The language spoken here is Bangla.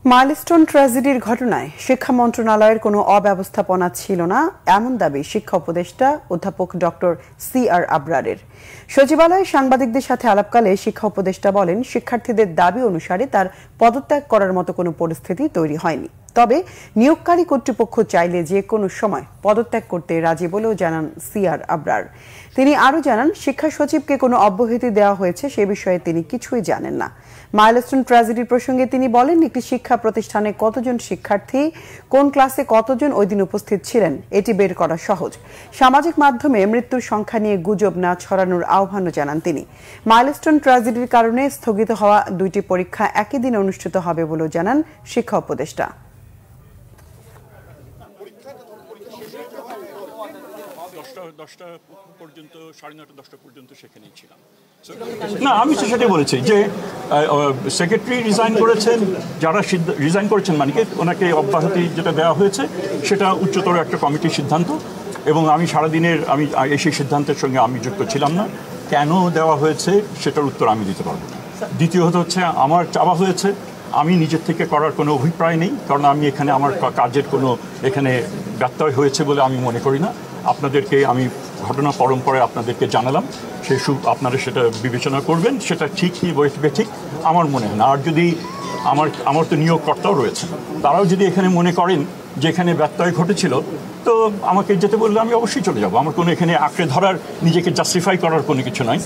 মাইলস্টোন ট্র্যাজেডির ঘটনায় শিক্ষা মন্ত্রণালয়ের কোনো অব্যবস্থাপনা ছিল না এমন দাবি শিক্ষা উপদেষ্টা অধ্যাপক ডক্টর সি.আর. আবরারের। সচিবালয়ে সাংবাদিকদের সাথে আলাপকালে শিক্ষা উপদেষ্টা বলেন, শিক্ষার্থীদের দাবি অনুসারে তার পদত্যাগ করার মতো কোনো পরিস্থিতি তৈরি হয়নি। তবে নিয়োগকারী কর্তৃপক্ষ চাইলে যে কোনো সময় পদত্যাগ করতে রাজি বলেও জানান সি.আর. আবরার। তিনি আরও জানান, শিক্ষা সচিবকে কোনো অব্যাহতি দেওয়া হয়েছে সে বিষয়ে তিনি কিছুই জানেন না। মাইলস্টোন ট্র্যাজেডির প্রসঙ্গে তিনি বলেন, একটি শিক্ষা প্রতিষ্ঠানে কতজন শিক্ষার্থী, কোন ক্লাসে কতজন ওই দিন উপস্থিত ছিলেন এটি বের করা সহজ। সামাজিক মাধ্যমে মৃত্যুর সংখ্যা নিয়ে গুজব না ছড়ানোর আহ্বানও জানান তিনি। মাইলস্টোন ট্র্যাজেডির কারণে স্থগিত হওয়া 2টি পরীক্ষা একই দিনে অনুষ্ঠিত হবে বলেও জানান শিক্ষা উপদেষ্টা। না, আমি তো সেটাই বলেছি যে সেক্রেটারি রিজাইন করেছেন, যারা রিজাইন করেছেন মানে কি ওনাকে অব্যাহতি যেটা দেওয়া হয়েছে সেটা উচ্চতর একটা কমিটির সিদ্ধান্ত, এবং আমি সারাদিনের সেই সিদ্ধান্তের সঙ্গে আমি যুক্ত ছিলাম না। কেন দেওয়া হয়েছে সেটার উত্তর আমি দিতে পারবো না। দ্বিতীয়ত হচ্ছে, আমার চাওয়া হয়েছে, আমি নিজের থেকে করার কোনো অভিপ্রায় নেই, কারণ আমি এখানে আমার কাজের কোনো এখানে ব্যত্যয় হয়েছে বলে আমি মনে করি না। আপনাদেরকে আমি ঘটনা পরম্পরায় আপনাদেরকে জানালাম, আপনারা সেটা বিবেচনা করবেন, সেটা ঠিক কি ঠিক আমার মনে হয় না। আর যদি আমার তো নিয়োগকর্তাও রয়েছেন, তারাও যদি এখানে মনে করেন যে এখানে ব্যত্যয় ঘটেছিল, তো আমাকে যেতে বললে আমি অবশ্যই চলে যাব। আমার কোনো এখানে আঁকড়ে ধরার, নিজেকে জাস্টিফাই করার কোনো কিছু নাই।